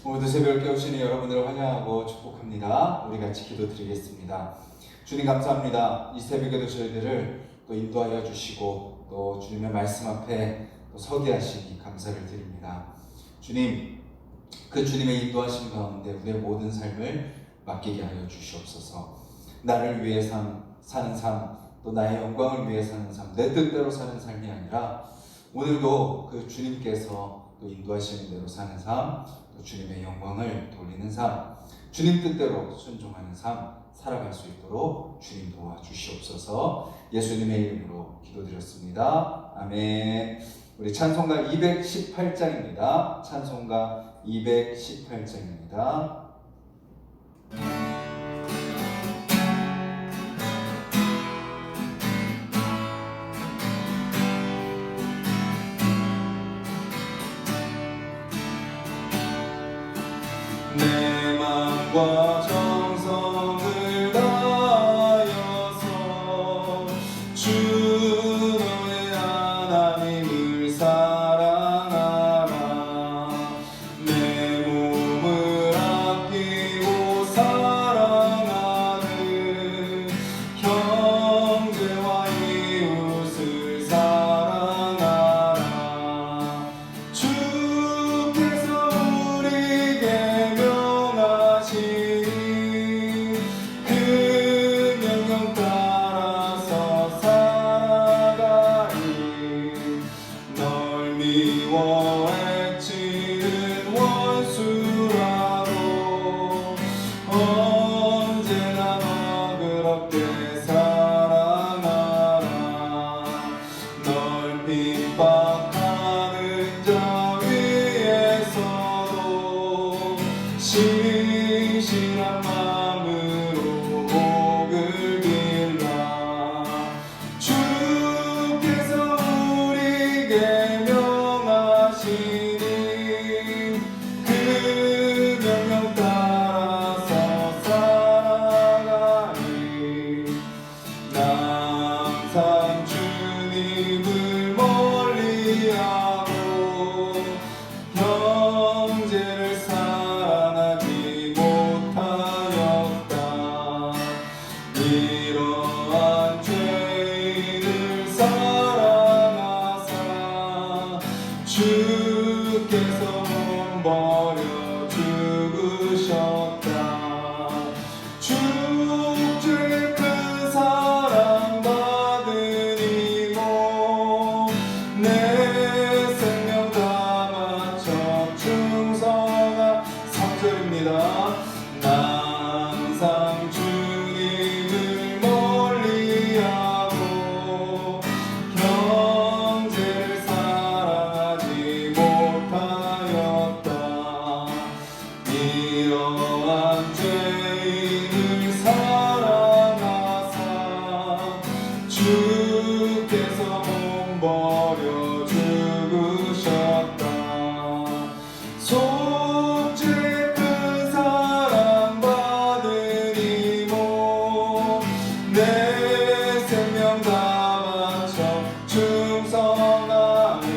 오늘도 새벽을 깨우시니 여러분들을 환영하고 축복합니다. 우리 같이 기도드리겠습니다. 주님 감사합니다. 이 새벽에도 저희들을 또 인도하여 주시고 또 주님의 말씀 앞에 또 서게 하시니 감사를 드립니다. 주님, 그 주님의 인도하심 가운데 우리의 모든 삶을 맡기게 하여 주시옵소서. 나를 위해 사는 삶, 또 나의 영광을 위해 사는 삶, 내 뜻대로 사는 삶이 아니라 오늘도 그 주님께서 또 인도하시는 대로 사는 삶, 또 주님의 영광을 돌리는 삶, 주님 뜻대로 순종하는 삶 살아갈 수 있도록 주님 도와주시옵소서. 예수님의 이름으로 기도드렸습니다. 아멘. 우리 찬송가 218장입니다. 찬송가 218장입니다. 내 마음과 정성을 다하여서 주 너의 하나님을 사랑하라. 내 몸을 아끼고 사랑하는 형제와 이웃을 사랑하라. 주께서 우리에게 그 명령 따라서 살아가니 널 미워 해치는 원수라도 언제나 너그럽게 사랑하라. 널 핍박하는 자 위에서도 신실한 마음으로 복을 빌라. 주께서 우리에게 명하시니 그 명령 따라서 살아가니 나 항상 주님을 멀리하고 형제를 사랑하지 못하였다. 이러한 죄인을 사랑하사 주께서 몸 버려 죽으셨다. 죽죄 큰 사랑 받으니 내 생명 다 바쳐 충성하. 3절입니다. 나 항상 주님을 멀리하고 형제를 사랑하지 못하였다. 이러한 죄인을 사랑하사 주께서 몸 버려 죽으셨다. 속죄 큰 사랑 받으니 내 생명 다 바쳐 충성하니.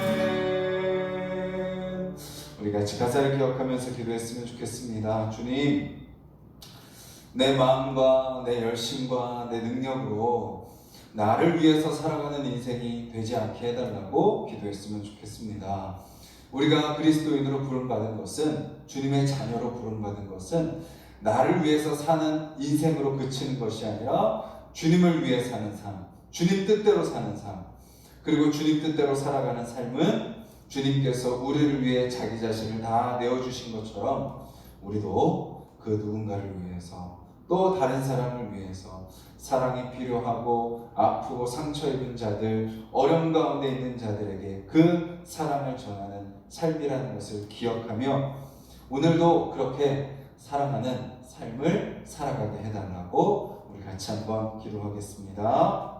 아멘. 우리 같이 가사를 기억하면서 기도했으면 좋겠습니다. 주님, 내 마음과 내 열심과 내 능력으로 나를 위해서 살아가는 인생이 되지 않게 해달라고 기도했으면 좋겠습니다. 우리가 그리스도인으로 부름받은 것은, 주님의 자녀로 부름받은 것은 나를 위해서 사는 인생으로 그치는 것이 아니라 주님을 위해 사는 삶, 주님 뜻대로 사는 삶, 그리고 주님 뜻대로 살아가는 삶은 주님께서 우리를 위해 자기 자신을 다 내어주신 것처럼 우리도 그 누군가를 위해서, 또 다른 사람을 위해서 사랑이 필요하고 아프고 상처 입은 자들, 어려움 가운데 있는 자들에게 그 사랑을 전하는 삶이라는 것을 기억하며 오늘도 그렇게 사랑하는 삶을 살아가게 해달라고 우리 같이 한번 기도하겠습니다.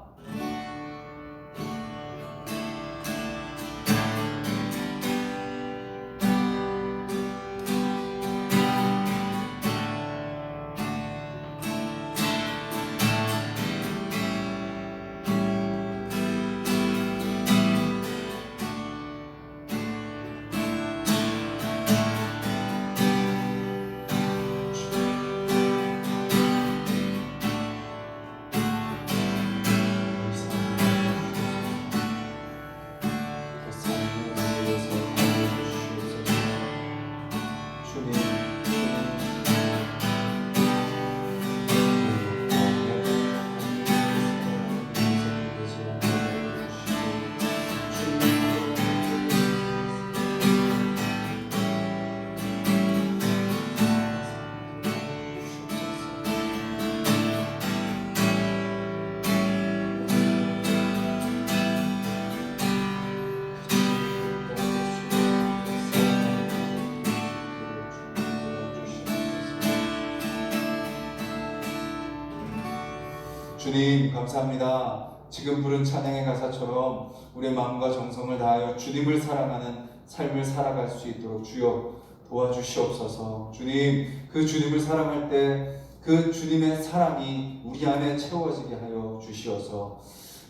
주님 감사합니다. 지금 부른 찬양의 가사처럼 우리의 마음과 정성을 다하여 주님을 사랑하는 삶을 살아갈 수 있도록 주여 도와주시옵소서. 주님, 그 주님을 사랑할 때 그 주님의 사랑이 우리 안에 채워지게 하여 주시어서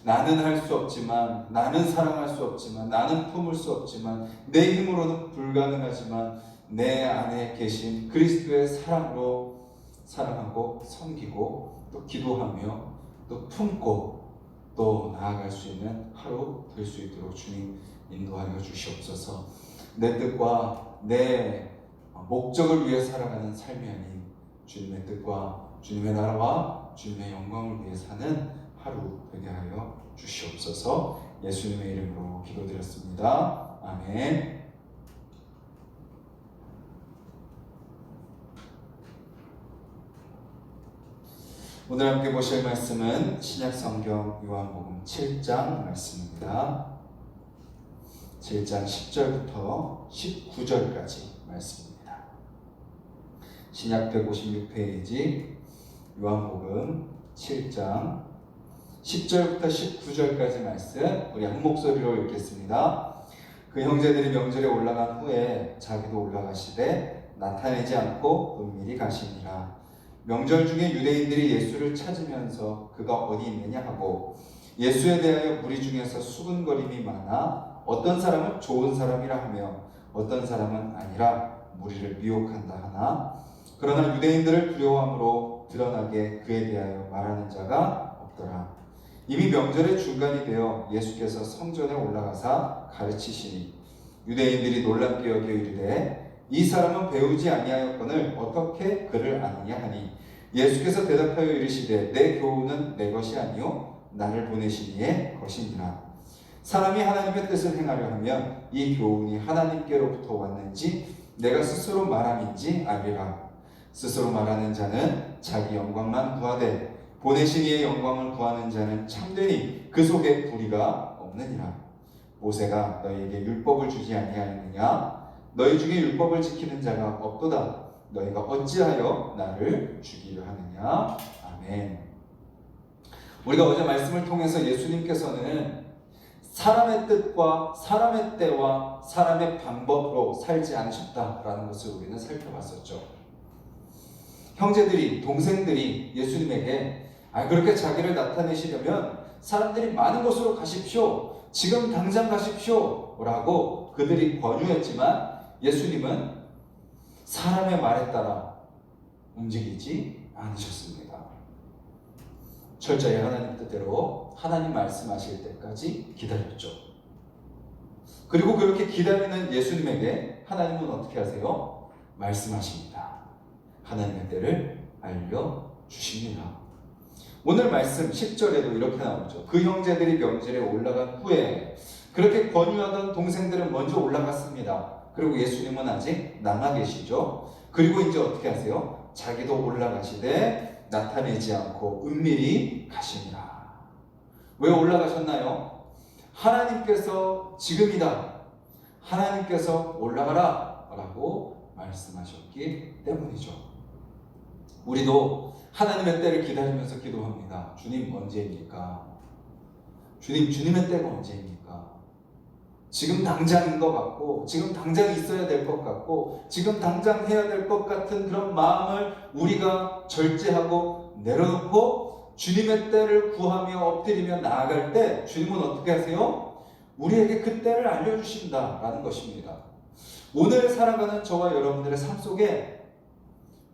나는 할 수 없지만, 나는 사랑할 수 없지만, 나는 품을 수 없지만, 내 힘으로는 불가능하지만 내 안에 계신 그리스도의 사랑으로 사랑하고 섬기고 또 기도하며 또 품고 또 나아갈 수 있는 하루 될 수 있도록 주님 인도하여 주시옵소서. 내 뜻과 내 목적을 위해 살아가는 삶이 아닌 주님의 뜻과 주님의 나라와 주님의 영광을 위해 사는 하루 되게 하여 주시옵소서. 예수님의 이름으로 기도드렸습니다. 아멘. 오늘 함께 보실 말씀은 신약성경 요한복음 7장 말씀입니다. 7장 10절부터 19절까지 말씀입니다. 신약 156페이지 요한복음 7장 10절부터 19절까지 말씀 우리 한 목소리로 읽겠습니다. 그 형제들이 명절에 올라간 후에 자기도 올라가시되 나타내지 않고 은밀히 가시니라. 명절 중에 유대인들이 예수를 찾으면서 그가 어디 있느냐 하고 예수에 대하여 무리 중에서 수군거림이 많아 어떤 사람은 좋은 사람이라 하며 어떤 사람은 아니라 무리를 미혹한다 하나 그러나 유대인들을 두려워함으로 드러나게 그에 대하여 말하는 자가 없더라. 이미 명절의 중간이 되어 예수께서 성전에 올라가사 가르치시니 유대인들이 놀랍게 여겨 이르되 이 사람은 배우지 아니하였거늘 어떻게 그를 아느냐 하니 예수께서 대답하여 이르시되 내 교훈은 내 것이 아니요 나를 보내신 이의 것이니라. 사람이 하나님의 뜻을 행하려 하면 이 교훈이 하나님께로부터 왔는지 내가 스스로 말함인지 알리라. 스스로 말하는 자는 자기 영광만 구하되 보내신 이의 영광을 구하는 자는 참되니 그 속에 불의가 없느니라. 모세가 너희에게 율법을 주지 아니하였느냐? 너희 중에 율법을 지키는 자가 없도다. 너희가 어찌하여 나를 죽이려 하느냐? 아멘. 우리가 어제 말씀을 통해서 예수님께서는 사람의 뜻과 사람의 때와 사람의 방법으로 살지 않으셨다라는 것을 우리는 살펴봤었죠. 형제들이, 동생들이 예수님에게 그렇게 자기를 나타내시려면 사람들이 많은 곳으로 가십시오. 지금 당장 가십시오. 라고 그들이 권유했지만 예수님은 사람의 말에 따라 움직이지 않으셨습니다. 철저히 하나님 뜻대로 하나님 말씀하실 때까지 기다렸죠. 그리고 그렇게 기다리는 예수님에게 하나님은 어떻게 하세요? 말씀하십니다. 하나님의 때를 알려주십니다. 오늘 말씀 10절에도 이렇게 나오죠. 그 형제들이 명절에 올라간 후에 그렇게 권유하던 동생들은 먼저 올라갔습니다. 그리고 예수님은 아직 남아 계시죠. 그리고 이제 어떻게 하세요? 자기도 올라가시되 나타내지 않고 은밀히 가시니라. 왜 올라가셨나요? 하나님께서 지금이다. 하나님께서 올라가라 라고 말씀하셨기 때문이죠. 우리도 하나님의 때를 기다리면서 기도합니다. 주님 언제입니까? 주님의 때가 언제입니까? 지금 당장인 것 같고 지금 당장 있어야 될 것 같고 지금 당장 해야 될 것 같은 그런 마음을 우리가 절제하고 내려놓고 주님의 때를 구하며 엎드리며 나아갈 때 주님은 어떻게 하세요? 우리에게 그 때를 알려주신다라는 것입니다. 오늘 살아가는 저와 여러분들의 삶 속에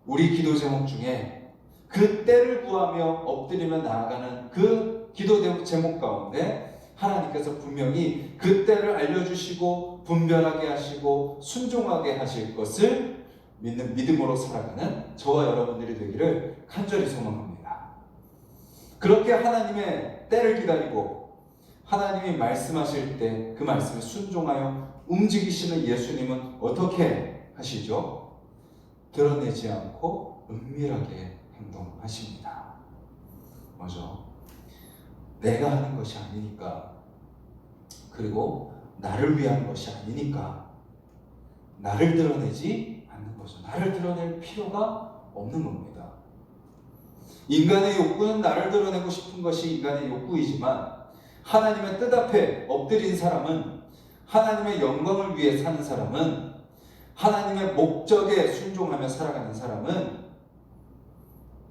우리 기도 제목 중에 그 때를 구하며 엎드리며 나아가는 그 기도 제목 가운데 하나님께서 분명히 그 때를 알려주시고 분별하게 하시고 순종하게 하실 것을 믿는 믿음으로 살아가는 저와 여러분들이 되기를 간절히 소망합니다. 그렇게 하나님의 때를 기다리고 하나님이 말씀하실 때 그 말씀에 순종하여 움직이시는 예수님은 어떻게 하시죠? 드러내지 않고 은밀하게 행동하십니다. 뭐죠? 내가 하는 것이 아니니까, 그리고 나를 위한 것이 아니니까 나를 드러내지 않는 거죠. 나를 드러낼 필요가 없는 겁니다. 인간의 욕구는 나를 드러내고 싶은 것이 인간의 욕구이지만 하나님의 뜻 앞에 엎드린 사람은, 하나님의 영광을 위해 사는 사람은, 하나님의 목적에 순종하며 살아가는 사람은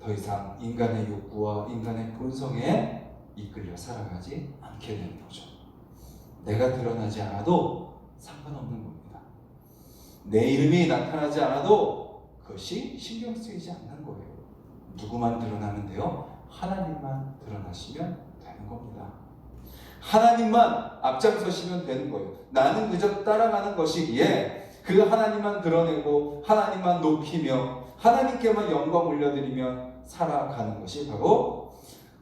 더 이상 인간의 욕구와 인간의 본성에 이끌려 살아가지 않게 되는 거죠. 내가 드러나지 않아도 상관없는 겁니다. 내 이름이 나타나지 않아도 그것이 신경 쓰이지 않는 거예요. 누구만 드러나면 돼요? 하나님만 드러나시면 되는 겁니다. 하나님만 앞장서시면 되는 거예요. 나는 그저 따라가는 것이기에 그 하나님만 드러내고 하나님만 높이며 하나님께만 영광 올려드리며 살아가는 것이 바로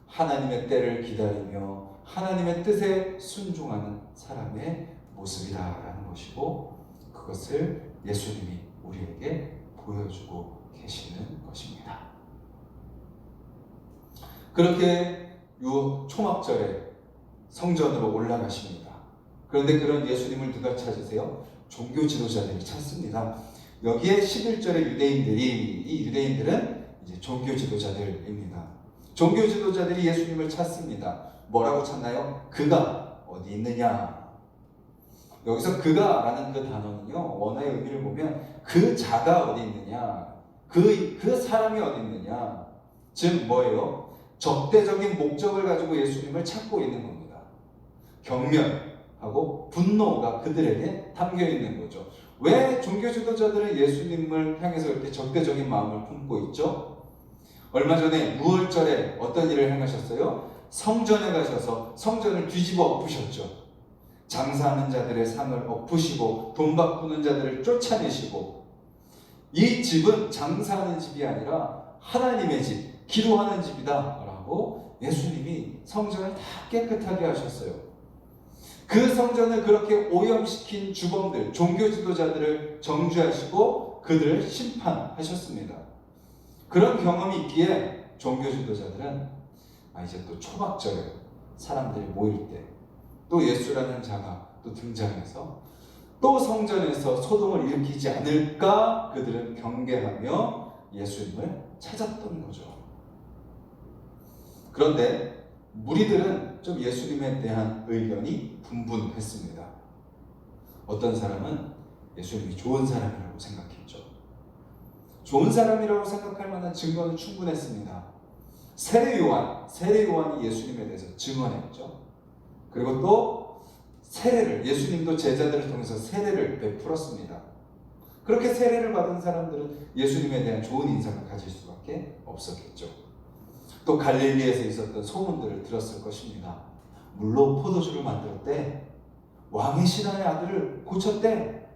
하나님의 때를 기다리며 하나님의 뜻에 순종하는 사람의 모습이다라는 것이고, 그것을 예수님이 우리에게 보여주고 계시는 것입니다. 그렇게 초막절에 성전으로 올라가십니다. 그런데 그런 예수님을 누가 찾으세요? 종교 지도자들이 찾습니다. 여기에 11절의 유대인들이, 이 유대인들은 이제 종교 지도자들입니다. 종교 지도자들이 예수님을 찾습니다. 뭐라고 찾나요? 그가 어디 있느냐? 여기서 그가라는 그 단어는요, 원어의 의미를 보면 그 자가 어디 있느냐, 그 사람이 어디 있느냐, 즉 뭐예요? 적대적인 목적을 가지고 예수님을 찾고 있는 겁니다. 경멸하고 분노가 그들에게 담겨 있는 거죠. 왜 종교 지도자들은 예수님을 향해서 이렇게 적대적인 마음을 품고 있죠? 얼마 전에 6월절에 어떤 일을 행하셨어요? 성전에 가셔서 성전을 뒤집어 엎으셨죠. 장사하는 자들의 상을 엎으시고 돈 바꾸는 자들을 쫓아내시고, 이 집은 장사하는 집이 아니라 하나님의 집, 기도하는 집이다 라고 예수님이 성전을 다 깨끗하게 하셨어요. 그 성전을 그렇게 오염시킨 주범들, 종교 지도자들을 정죄하시고 그들을 심판하셨습니다. 그런 경험이 있기에 종교 지도자들은 이제 또 초막절에 사람들이 모일 때 또 예수라는 자가 또 등장해서 또 성전에서 소동을 일으키지 않을까 그들은 경계하며 예수님을 찾았던 거죠. 그런데 무리들은 좀 예수님에 대한 의견이 분분했습니다. 어떤 사람은 예수님이 좋은 사람이라고 생각했죠. 좋은 사람이라고 생각할 만한 증거는 충분했습니다. 세례 요한이 예수님에 대해서 증언했죠. 그리고 또 예수님도 제자들을 통해서 세례를 베풀었습니다. 그렇게 세례를 받은 사람들은 예수님에 대한 좋은 인상을 가질 수밖에 없었겠죠. 또 갈릴리에서 있었던 소문들을 들었을 것입니다. 물로 포도주를 만들었대, 왕의 신하의 아들을 고쳤대,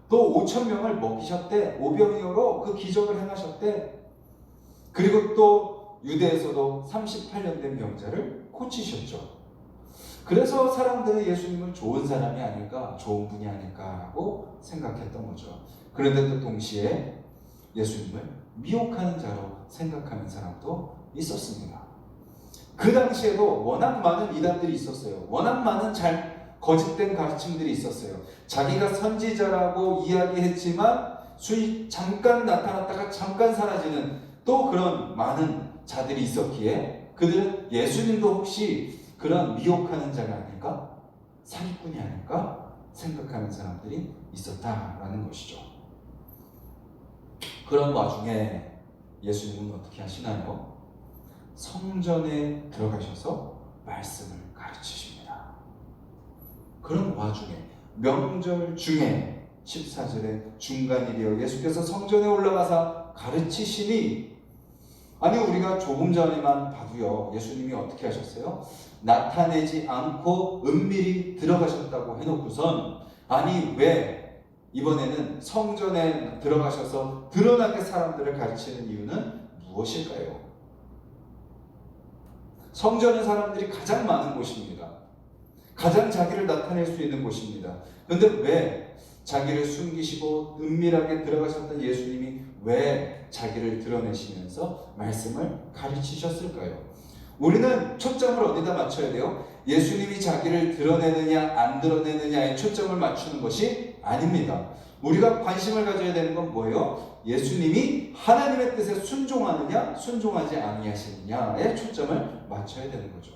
또 5,000명을 먹이셨대, 오병이어로 그 기적을 행하셨대, 그리고 또 유대에서도 38년 된 병자를 고치셨죠. 그래서 사람들은 예수님은 좋은 사람이 아닐까, 좋은 분이 아닐까라고 생각했던 거죠. 그런데 또 동시에 예수님을 미혹하는 자로 생각하는 사람도 있었습니다. 그 당시에도 워낙 많은 이단들이 있었어요. 워낙 많은 거짓된 가르침들이 있었어요. 자기가 선지자라고 이야기했지만 잠깐 나타났다가 잠깐 사라지는 또 그런 많은 자들이 있었기에 그들은 예수님도 혹시 그런 미혹하는 자가 아닐까? 사기꾼이 아닐까? 생각하는 사람들이 있었다라는 것이죠. 그런 와중에 예수님은 어떻게 하시나요? 성전에 들어가셔서 말씀을 가르치십니다. 그런 와중에 명절 중에 14절의 중간일이여 예수께서 성전에 올라가서 가르치시니, 아니 우리가 조금 전에만 봐도요, 예수님이 어떻게 하셨어요? 나타내지 않고 은밀히 들어가셨다고 해놓고선 아니 왜 이번에는 성전에 들어가셔서 드러나게 사람들을 가르치는 이유는 무엇일까요? 성전은 사람들이 가장 많은 곳입니다. 가장 자기를 나타낼 수 있는 곳입니다. 그런데 왜 자기를 숨기시고 은밀하게 들어가셨던 예수님이 왜 자기를 드러내시면서 말씀을 가르치셨을까요? 우리는 초점을 어디다 맞춰야 돼요? 예수님이 자기를 드러내느냐 안 드러내느냐에 초점을 맞추는 것이 아닙니다. 우리가 관심을 가져야 되는 건 뭐예요? 예수님이 하나님의 뜻에 순종하느냐, 순종하지 아니하시느냐에 초점을 맞춰야 되는 거죠.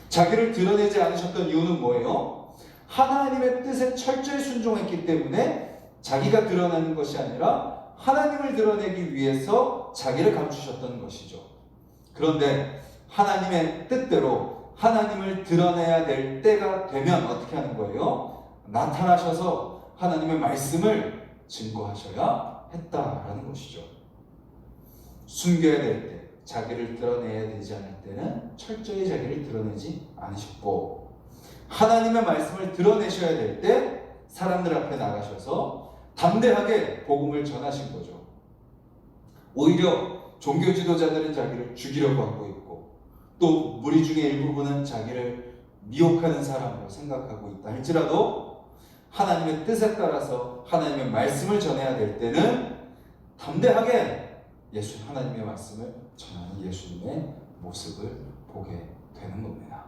자기를 드러내지 않으셨던 이유는 뭐예요? 하나님의 뜻에 철저히 순종했기 때문에 자기가 드러나는 것이 아니라 하나님을 드러내기 위해서 자기를 감추셨던 것이죠. 그런데 하나님의 뜻대로 하나님을 드러내야 될 때가 되면 어떻게 하는 거예요? 나타나셔서 하나님의 말씀을 증거하셔야 했다라는 것이죠. 숨겨야 될 때, 자기를 드러내야 되지 않을 때는 철저히 자기를 드러내지 않으셨고, 하나님의 말씀을 드러내셔야 될 때 사람들 앞에 나가셔서 담대하게 복음을 전하신 거죠. 오히려 종교 지도자들은 자기를 죽이려고 하고 있고, 또 무리 중에 일부분은 자기를 미혹하는 사람으로 생각하고 있다 할지라도 하나님의 뜻에 따라서 하나님의 말씀을 전해야 될 때는 담대하게 하나님의 말씀을 전하는 예수님의 모습을 보게 되는 겁니다.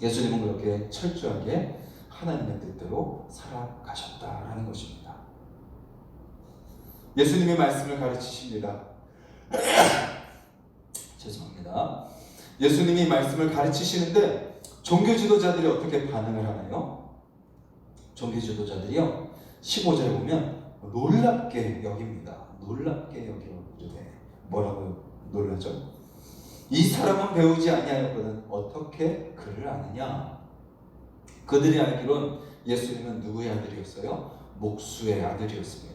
예수님은 그렇게 철저하게 하나님의 뜻대로 살아가셨다라는 것입니다. 예수님의 말씀을 가르치십니다. 죄송합니다. 예수님이 말씀을 가르치시는데 종교 지도자들이 어떻게 반응을 하나요? 종교 지도자들이요, 15절에 보면 놀랍게 여깁니다. 놀랍게 여기는데 뭐라고 놀라죠? 이 사람은 배우지 아니하였거든 어떻게 그를 아느냐? 그들이 알기론 예수님은 누구의 아들이었어요? 목수의 아들이었습니다.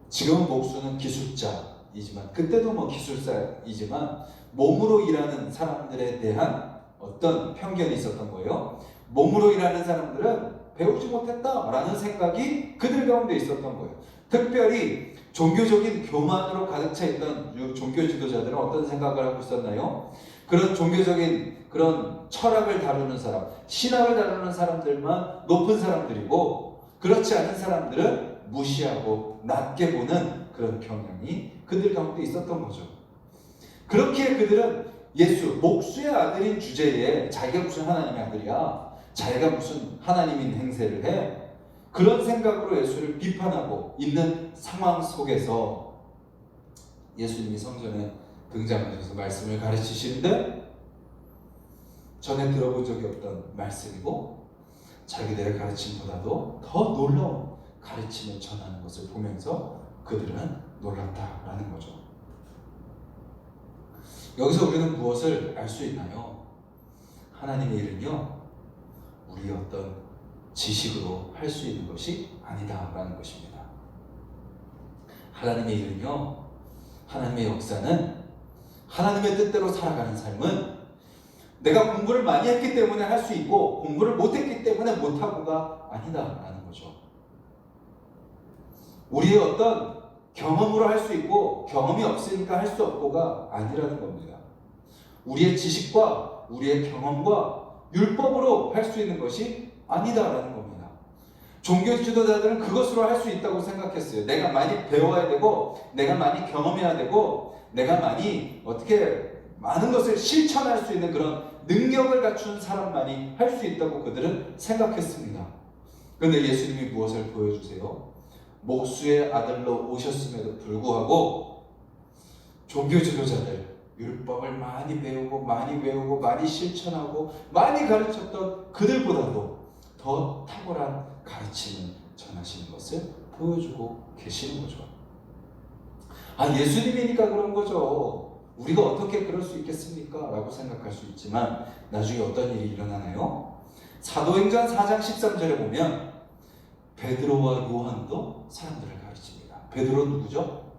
지금은 목수는 기술자이지만, 그때도 기술사이지만 몸으로 일하는 사람들에 대한 어떤 편견이 있었던 거예요. 몸으로 일하는 사람들은 배우지 못했다라는 생각이 그들 가운데 있었던 거예요. 특별히 종교적인 교만으로 가득 차 있던 종교 지도자들은 어떤 생각을 하고 있었나요? 그런 종교적인 그런 철학을 다루는 사람, 신학을 다루는 사람들만 높은 사람들이고, 그렇지 않은 사람들은 무시하고 낮게 보는 그런 경향이 그들 가운데 있었던 거죠. 그렇기에 그들은 목수의 아들인 주제에 자기가 무슨 하나님의 아들이야, 자기가 무슨 하나님인 행세를 해, 그런 생각으로 예수를 비판하고 있는 상황 속에서 예수님이 성전에 등장하셔서 말씀을 가르치시는데, 전에 들어본 적이 없던 말씀이고 자기들의 가르침보다도 더 놀라운 가르침을 전하는 것을 보면서 그들은 놀랐다라는 거죠. 여기서 우리는 무엇을 알 수 있나요? 하나님의 일은요, 우리의 어떤 지식으로 할 수 있는 것이 아니다라는 것입니다. 하나님의 일은요, 하나님의 역사는, 하나님의 뜻대로 살아가는 삶은 내가 공부를 많이 했기 때문에 할 수 있고 공부를 못했기 때문에 못하고가 아니다라는 거죠. 우리의 어떤 경험으로 할 수 있고 경험이 없으니까 할 수 없고가 아니라는 겁니다. 우리의 지식과 우리의 경험과 율법으로 할 수 있는 것이 아니다라는 겁니다. 종교 지도자들은 그것으로 할 수 있다고 생각했어요. 내가 많이 배워야 되고, 내가 많이 경험해야 되고, 내가 많이 많은 것을 실천할 수 있는 그런 능력을 갖춘 사람만이 할 수 있다고 그들은 생각했습니다. 그런데 예수님이 무엇을 보여주세요? 목수의 아들로 오셨음에도 불구하고 종교 지도자들, 율법을 많이 배우고 많이 외우고 많이 실천하고 많이 가르쳤던 그들보다도 더 탁월한 가르침을 전하시는 것을 보여주고 계시는 거죠. 예수님이니까 그런 거죠. 우리가 어떻게 그럴 수 있겠습니까? 라고 생각할 수 있지만 나중에 어떤 일이 일어나나요? 사도행전 4장 13절에 보면 베드로와 요한도 사람들을 가르칩니다. 베드로는 누구죠?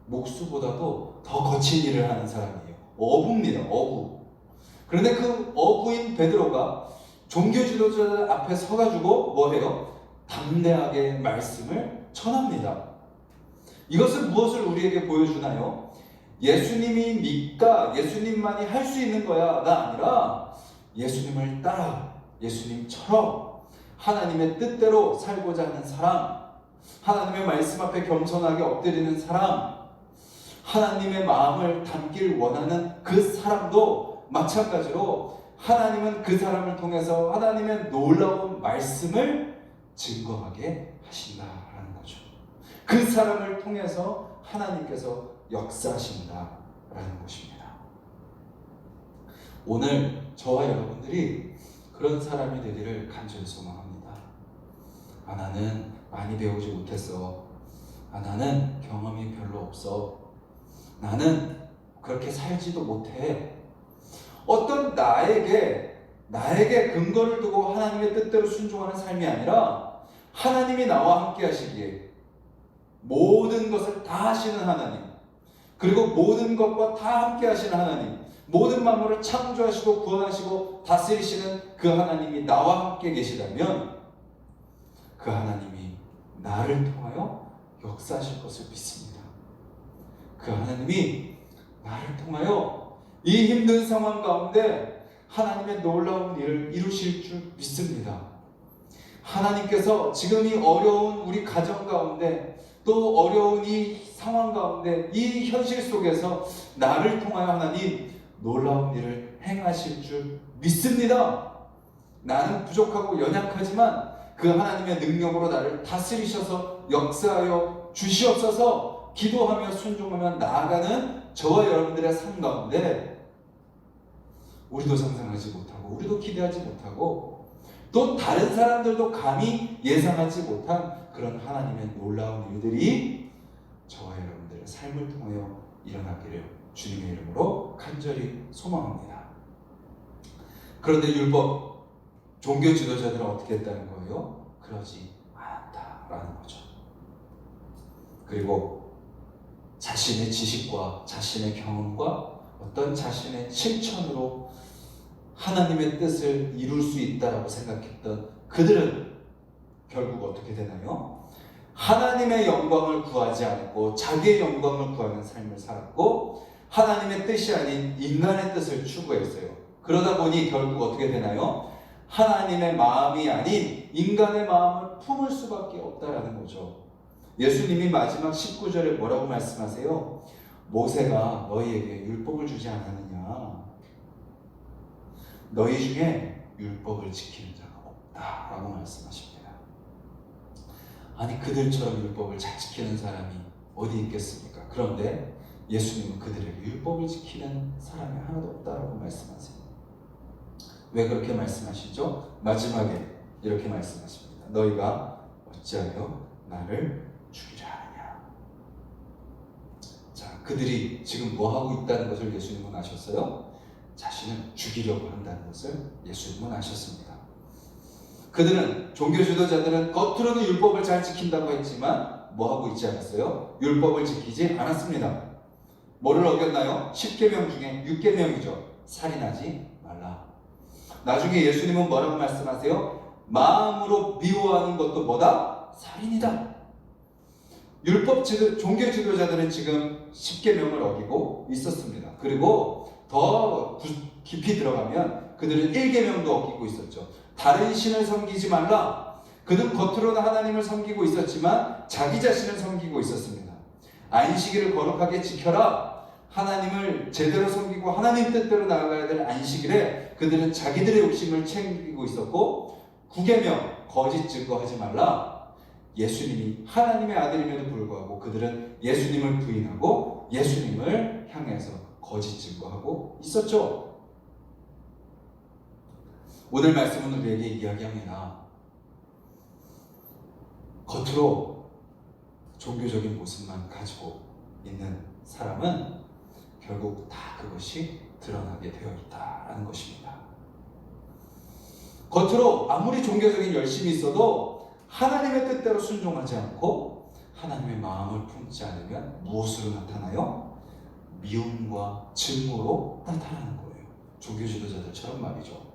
목수보다도 더 거친 일을 하는 사람이에요. 어부입니다. 어부. 그런데 그 어부인 베드로가 종교 지도자들 앞에 서가지고 뭐해요? 담대하게 말씀을 전합니다. 이것은 무엇을 우리에게 보여주나요? 예수님이니까 예수님만이 할 수 있는 거야가 아니라 예수님을 따라 예수님처럼 하나님의 뜻대로 살고자 하는 사람, 하나님의 말씀 앞에 겸손하게 엎드리는 사람, 하나님의 마음을 담길 원하는 그 사람도 마찬가지로 하나님은 그 사람을 통해서 하나님의 놀라운 말씀을 증거하게 하신다라는 거죠. 그 사람을 통해서 하나님께서 역사하신다라는 것입니다. 오늘 저와 여러분들이 그런 사람이 되기를 간절히 소망합니다. 나는 많이 배우지 못했어. 나는 경험이 별로 없어. 나는 그렇게 살지도 못해. 어떤 나에게 근거를 두고 하나님의 뜻대로 순종하는 삶이 아니라 하나님이 나와 함께 하시기에 모든 것을 다 하시는 하나님, 그리고 모든 것과 다 함께 하시는 하나님, 모든 만물을 창조하시고 구원하시고 다스리시는 그 하나님이 나와 함께 계시다면 그 하나님이 나를 통하여 역사하실 것을 믿습니다. 그 하나님이 나를 통하여 이 힘든 상황 가운데 하나님의 놀라운 일을 이루실 줄 믿습니다. 하나님께서 지금 이 어려운 우리 가정 가운데 또 어려운 이 상황 가운데 이 현실 속에서 나를 통하여 하나님 놀라운 일을 행하실 줄 믿습니다. 나는 부족하고 연약하지만 그 하나님의 능력으로 나를 다스리셔서 역사하여 주시옵소서. 기도하며 순종하며 나아가는 저와 여러분들의 삶 가운데 우리도 상상하지 못하고 우리도 기대하지 못하고 또 다른 사람들도 감히 예상하지 못한 그런 하나님의 놀라운 일들이 저와 여러분들의 삶을 통하여 일어나기를 주님의 이름으로 간절히 소망합니다. 그런데 율법 종교 지도자들은 어떻게 했다는 거예요? 그러지 않았다라는 거죠. 그리고 자신의 지식과 자신의 경험과 어떤 자신의 실천으로 하나님의 뜻을 이룰 수 있다라고 생각했던 그들은 결국 어떻게 되나요? 하나님의 영광을 구하지 않고 자기의 영광을 구하는 삶을 살았고 하나님의 뜻이 아닌 인간의 뜻을 추구했어요. 그러다 보니 결국 어떻게 되나요? 하나님의 마음이 아닌 인간의 마음을 품을 수밖에 없다라는 거죠. 예수님이 마지막 19절에 뭐라고 말씀하세요? 모세가 너희에게 율법을 주지 않았느냐? 너희 중에 율법을 지키는 자가 없다라고 말씀하십니다. 아니 그들처럼 율법을 잘 지키는 사람이 어디 있겠습니까? 그런데 예수님은 그들에게 율법을 지키는 사람이 하나도 없다라고 말씀하세요. 왜 그렇게 말씀하시죠? 마지막에 이렇게 말씀하십니다. 너희가 어찌하여 나를 죽이려 하느냐? 자, 그들이 지금 뭐 하고 있다는 것을 예수님은 아셨어요? 자신을 죽이려고 한다는 것을 예수님은 아셨습니다. 그들은 종교 지도자들은 겉으로는 율법을 잘 지킨다고 했지만 뭐 하고 있지 않았어요? 율법을 지키지 않았습니다. 뭐를 어겼나요? 10계명 중에 6계명이죠. 살인하지 말라. 나중에 예수님은 뭐라고 말씀하세요? 마음으로 미워하는 것도 뭐다? 살인이다. 율법 종교 지도자들은 지금 10계명을 어기고 있었습니다. 그리고 더 깊이 들어가면 그들은 1계명도 어기고 있었죠. 다른 신을 섬기지 말라. 그는 겉으로는 하나님을 섬기고 있었지만 자기 자신을 섬기고 있었습니다. 안식일을 거룩하게 지켜라. 하나님을 제대로 섬기고 하나님 뜻대로 나아가야 될 안식일에 그들은 자기들의 욕심을 챙기고 있었고 9계명 거짓 증거하지 말라. 예수님이 하나님의 아들임에도 불구하고 그들은 예수님을 부인하고 예수님을 향해서 거짓 증거하고 있었죠. 오늘 말씀은 우리에게 이야기합니다. 겉으로 종교적인 모습만 가지고 있는 사람은 결국 다 그것이 드러나게 되어 있다라는 것입니다. 겉으로 아무리 종교적인 열심이 있어도 하나님의 뜻대로 순종하지 않고 하나님의 마음을 품지 않으면 무엇으로 나타나요? 미움과 증오로 나타나는 거예요. 종교 지도자들처럼 말이죠.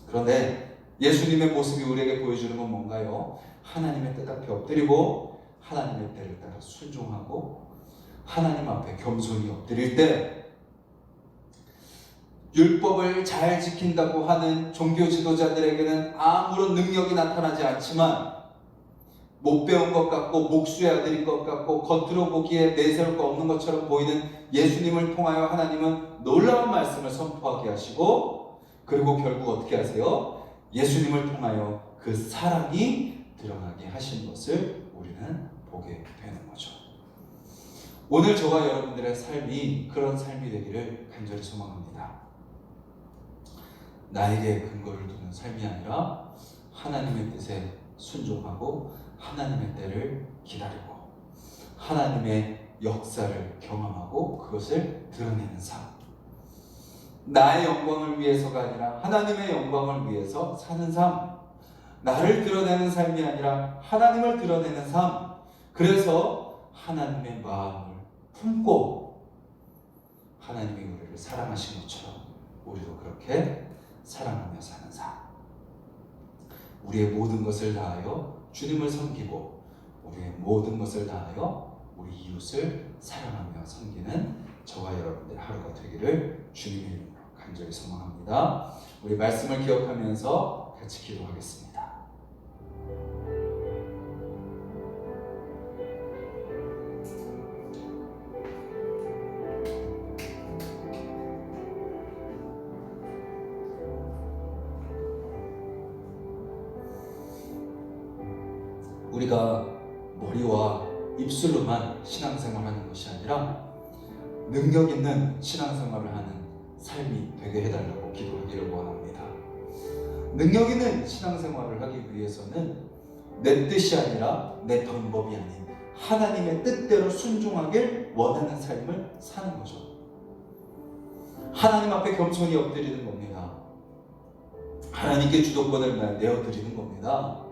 그런데 예수님의 모습이 우리에게 보여주는 건 뭔가요? 하나님의 뜻 앞에 엎드리고 하나님의 때를 따라 순종하고 하나님 앞에 겸손히 엎드릴 때 율법을 잘 지킨다고 하는 종교 지도자들에게는 아무런 능력이 나타나지 않지만 못 배운 것 같고 목수의 아들인 것 같고 겉으로 보기에 내세울 거 없는 것처럼 보이는 예수님을 통하여 하나님은 놀라운 말씀을 선포하게 하시고 그리고 결국 어떻게 하세요? 예수님을 통하여 그 사랑이 드러나게 하신 것을 우리는 보게 되는 거죠. 오늘 저와 여러분들의 삶이 그런 삶이 되기를 간절히 소망합니다. 나에게 근거를 두는 삶이 아니라 하나님의 뜻에 순종하고 하나님의 때를 기다리고 하나님의 역사를 경험하고 그것을 드러내는 삶. 나의 영광을 위해서가 아니라 하나님의 영광을 위해서 사는 삶. 나를 드러내는 삶이 아니라 하나님을 드러내는 삶. 그래서 하나님의 마음을 품고 하나님이 우리를 사랑하신 것처럼 우리도 그렇게 사랑하며 사는 삶. 우리의 모든 것을 다하여 주님을 섬기고 우리의 모든 것을 다하여 우리 이웃을 사랑하며 섬기는 저와 여러분들의 하루가 되기를 주님의 이름으로 간절히 소망합니다. 우리 말씀을 기억하면서 같이 기도하겠습니다. 우리가 머리와 입술로만 신앙생활하는 것이 아니라 능력 있는 신앙생활을 하는 삶이 되게 해달라고 기도하기를 원합니다. 능력 있는 신앙생활을 하기 위해서는 내 뜻이 아니라 내 방법이 아닌 하나님의 뜻대로 순종하길 원하는 삶을 사는 거죠. 하나님 앞에 겸손히 엎드리는 겁니다. 하나님께 주도권을 내어드리는 겁니다.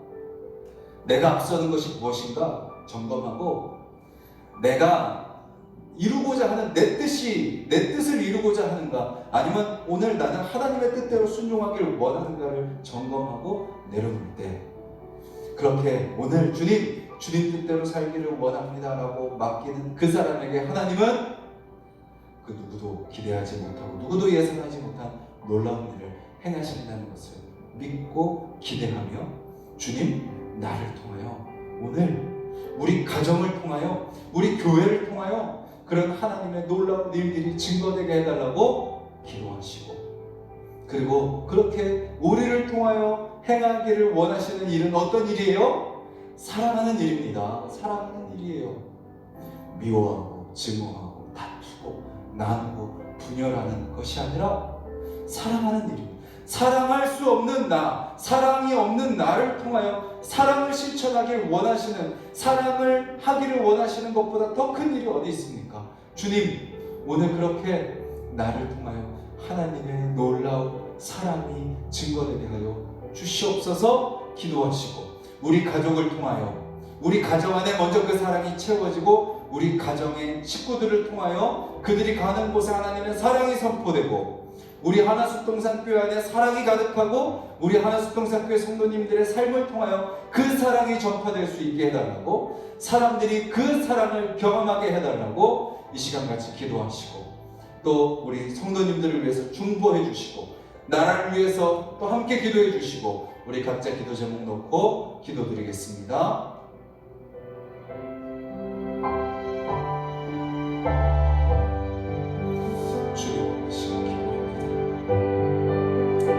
내가 앞서는 것이 무엇인가 점검하고 내가 이루고자 하는 내 뜻을 이루고자 하는가 아니면 오늘 나는 하나님의 뜻대로 순종하기를 원하는가를 점검하고 내려놓을 때 그렇게 오늘 주님 뜻대로 살기를 원합니다라고 맡기는 그 사람에게 하나님은 그 누구도 기대하지 못하고 누구도 예상하지 못한 놀라운 일을 행하신다는 것을 믿고 기대하며 주님 나를 통하여 오늘 우리 가정을 통하여 우리 교회를 통하여 그런 하나님의 놀라운 일들이 증거되게 해달라고 기도하시고 그리고 그렇게 우리를 통하여 행하기를 원하시는 일은 어떤 일이에요? 사랑하는 일입니다. 사랑하는 일이에요. 미워하고 증오하고 다투고 나누고 분열하는 것이 아니라 사랑하는 일입니다. 사랑할 수 없는 나, 사랑이 없는 나를 통하여 사랑을 실천하길 원하시는, 사랑을 하기를 원하시는 것보다 더 큰 일이 어디 있습니까? 주님, 오늘 그렇게 나를 통하여 하나님의 놀라운 사랑이 증거되게 하여 주시옵소서 기도하시고 우리 가족을 통하여 우리 가정 안에 먼저 그 사랑이 채워지고 우리 가정의 식구들을 통하여 그들이 가는 곳에 하나님의 사랑이 선포되고 우리 하나숲동산교회 안에 사랑이 가득하고 우리 하나숲동산교회 성도님들의 삶을 통하여 그 사랑이 전파될 수 있게 해달라고 사람들이 그 사랑을 경험하게 해달라고 이 시간 같이 기도하시고 또 우리 성도님들을 위해서 중보해 주시고 나라를 위해서 또 함께 기도해 주시고 우리 각자 기도 제목 놓고 기도드리겠습니다.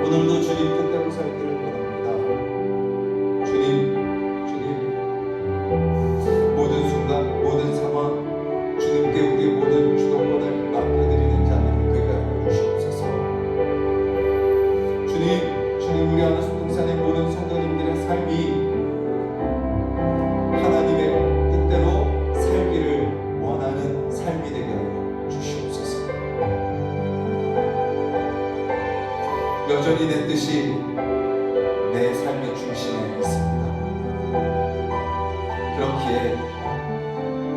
오늘도 주님 뜻대로 살기를 원합니다. 주님, 모든 순간, 모든 상황, 주님께 우리의 모든 주도권을 맡겨드리는 자들이 되게 하여 주시옵소서. 주님, 우리 하나숲동산의 모든 성도님들의 삶이 하나님의 뜻대로 살기를 원하는 삶이 되게 하여 주시옵소서. 여전히 내 뜻이 내 삶의 중심에 있습니다. 그렇기에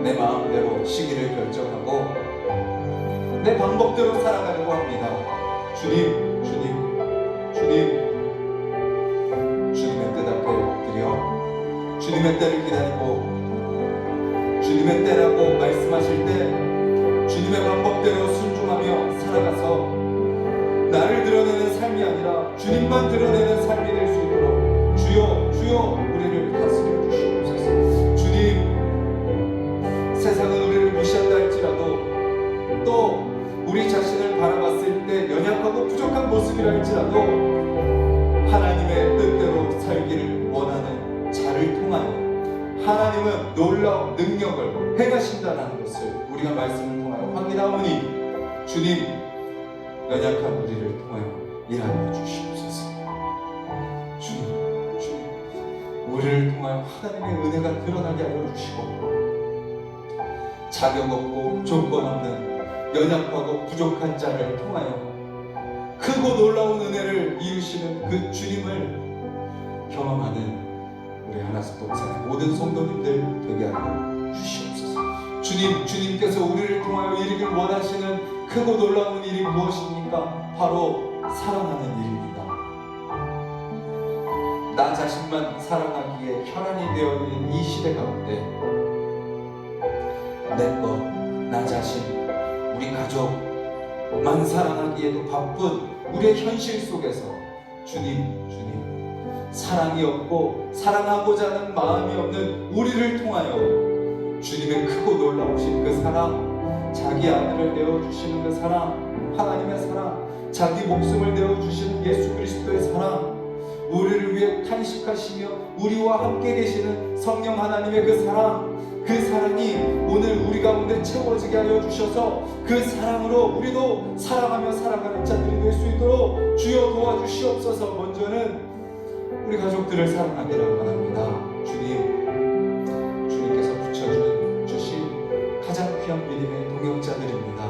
내 마음대로 시기를 결정하고 내 방법대로 살아가려고 합니다. 주님의 뜻 앞에 엎드려 주님의 때를 기다리고 주님의 때라고 말씀하실 때 주님의 방법대로 순종하며 살아가서 나를 드러내는 삶이 아니라 주님만 드러내는 삶이 될 수 있도록 주여 우리를 다스려 주시옵소서. 주님, 세상은 우리를 무시한다 할지라도 또 우리 자신을 바라봤을 때 연약하고 부족한 모습이라 할지라도 하나님은 놀라운 능력을 행하신다는 것을 우리가 말씀을 통하여 확인하오니 주님, 연약한 우리를 통하여 일하여 주시옵소서. 주님, 우리를 통하여 하나님의 은혜가 드러나게 하여 주시고, 자격 없고 조건 없는 연약하고 부족한 자를 통하여 크고 놀라운 은혜를 이루시는 그 주님을 경험하는 우리 하나씩 동산의 모든 성도님들 되게 하여 주시옵소서. 주님께서 우리를 통하여 이루길 원하시는 크고 놀라운 일이 무엇입니까? 바로 사랑하는 일입니다. 나 자신만 사랑하기에 혈안이 되어 있는 이 시대 가운데 내 것, 나 자신, 우리 가족만 사랑하기에도 바쁜 우리의 현실 속에서 주님, 사랑이 없고 사랑하고자 하는 마음이 없는 우리를 통하여 주님의 크고 놀라우신 그 사랑, 자기 아들을 내어주시는 그 사랑, 하나님의 사랑, 자기 목숨을 내어주시는 예수 그리스도의 사랑, 우리를 위해 탄식하시며 우리와 함께 계시는 성령 하나님의 그 사랑, 그 사랑이 오늘 우리 가운데 채워지게 하여 주셔서 그 사랑으로 우리도 사랑하며 살아가는 자들이 될 수 있도록 주여 도와주시옵소서. 먼저는 우리 가족들을 사랑하기를 원합니다. 주님께서 붙여주신 가장 귀한 믿음의 동역자들입니다.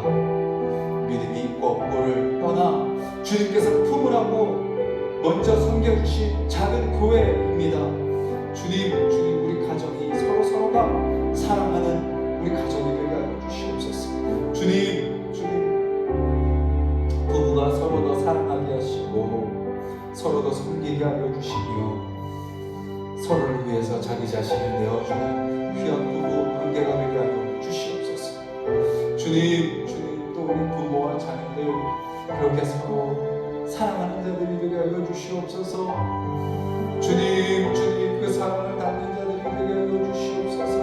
믿음이 있고 없고를 떠나 주님께서 품으라고 먼저 섬겨주신 작은 교회입니다. 주님, 우리 가정이 서로가 사랑하는 우리 가정이 되게 하여 주시옵소서. 주님, 부부가 서로 더 사랑하게 하시고 서로 더 섬기게 하여 주시며 서로를 위해서 자기 자신을 내어주는 귀한 부부 관계가 되게 하여 주시옵소서. 주님, 또 우리 부모와 자녀들 그렇게 서로 사랑하는 자들이 되게 하여 주시옵소서. 주님, 그 사랑을 닮는 자들이 되게 하여 주시옵소서.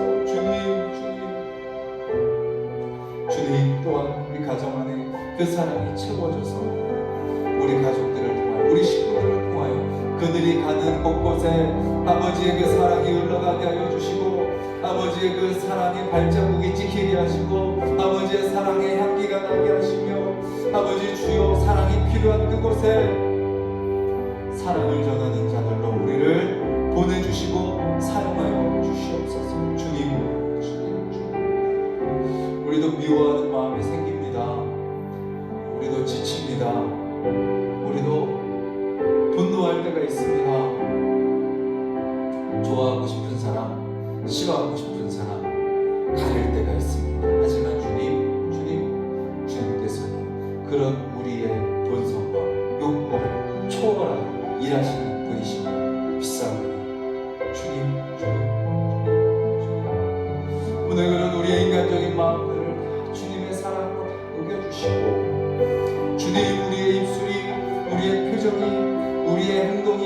주님 또한 우리 가정 안에 그 사랑이 채워져서 우리 가족들을 통하여, 우리 식구들을 통하여 그들이 가는 곳곳에 아버지의 그 사랑이 흘러가게 하여 주시고, 아버지의 그 사랑의 발자국이 지키게 하시고, 아버지의 사랑의 향기가 나게 하시며, 아버지 주여 사랑이 필요한 그곳에 사랑을 전하는 자들로 우리를 보내주시고 사용하여 주시옵소서. 주님, 우리도 미워하는 마음이 생깁니다. 우리도 지칩니다. 우리도 분노할 때가 있습니다. 좋아하고 싶은 사람, 싫어하고 싶은 사람, 가릴 때가 있습니다. 하지만 주님께서는 그런 우리의 본성과 욕구를 초월하여 일하시는 분이시니 비싸우니 주님, 오늘은 우리의 인간적인 마음들을 주님의 사랑으로 녹여주시고, 주님, 우리의 입술이, 우리의 표정이, 우리의 행동이,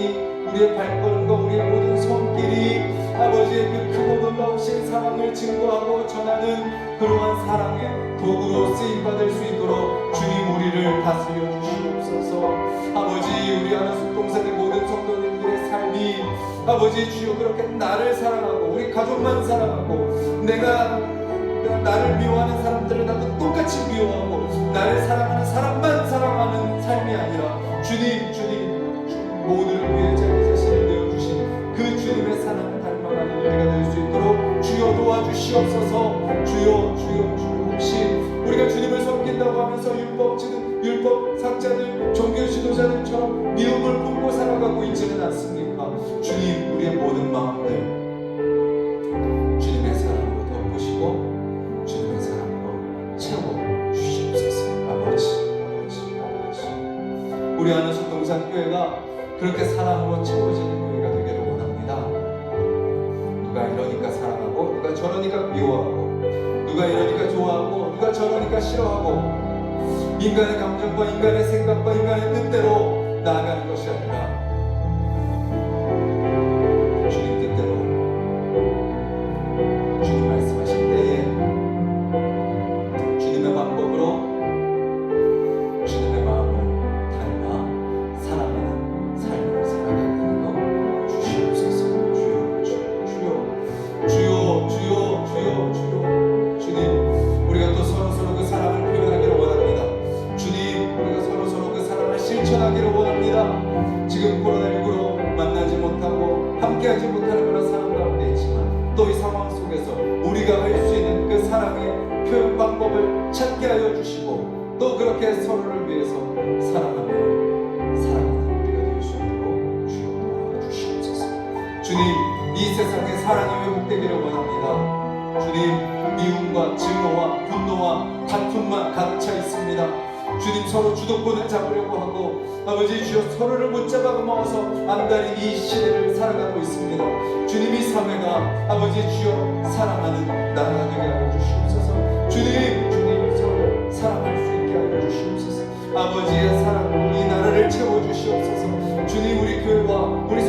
우리의 발걸음과 우리의 모든 손길이 아버지의 그 크고 놀라우신 사랑을 증거하고 전하는 그러한 사랑의 도구로 쓰임받을 수 있도록 주님 우리를 다스려 주시옵소서. 아버지, 우리 하나씩 동산의 모든 성도님들의 삶이 아버지 주여 그렇게 나를 사랑하고 우리 가족만 사랑하고 나를 미워하는 사람들을 나도 똑같이 미워하고 나를 사랑하는 사람만 사랑하는 삶이 아니라 주님 모두를 위해 자기 자신을 내어주신 그 주님의 사랑을 닮아가는 우리가 될 수 있도록 주여 도와주시옵소서. 주여 혹시 우리가 주님을 섬긴다고 하면서 율법 학자들, 종교 지도자들처럼 미움을 품고 살아가고 있지는 않습니까? 주님, 우리의 모든 마음들 주님의 사랑으로 덮으시고 주님의 사랑으로 채워 주시옵소서. 아버지, 우리 하나씩 동산교회가 그렇게 사랑으로 채워지는 교회가 되기를 원합니다. 누가 이러니까 사랑하고, 누가 저러니까 미워하고, 누가 이러니까 좋아하고, 누가 저러니까 싫어하고, 인간의 감정과 인간의 생각과 인간의 뜻대로 나아가는 것이 아니라 주님 뜻대로, 주님 말씀하신 때에 주님의 방법으로 주님의 마음을 닮아 사랑하는 삶을 살아가게 하는 것 주시옵소서. 주여 함께하지 못하는 그런 상황 가운데 있지만 또 이 상황 속에서 우리가 할 수 있는 그 사랑의 표현 방법을 찾게 하여 주시고 또 그렇게 서로를 위해서 사랑하는 우리가 될 수 있도록 주여 도와주시옵소서. 주님, 이 세상에 사랑이 회복되기를 원합니다. 주님, 미움과 증오와 분노와 다툼만 가득 차 있습니다. 주님, 서로 주도권을 잡으려고 하고 아버지 주여 서로를 붙잡아 먹어서 안달인 이 시대를 살아가고 있습니다. 주님, 이 사회가 아버지 주여 사랑하는 나라가 되게 하여 주시옵소서. 주님 서로 사랑할 수 있게 하여 주시옵소서. 아버지의 사랑으로 이 나라를 채워 주시옵소서. 주님, 우리 교회와 우리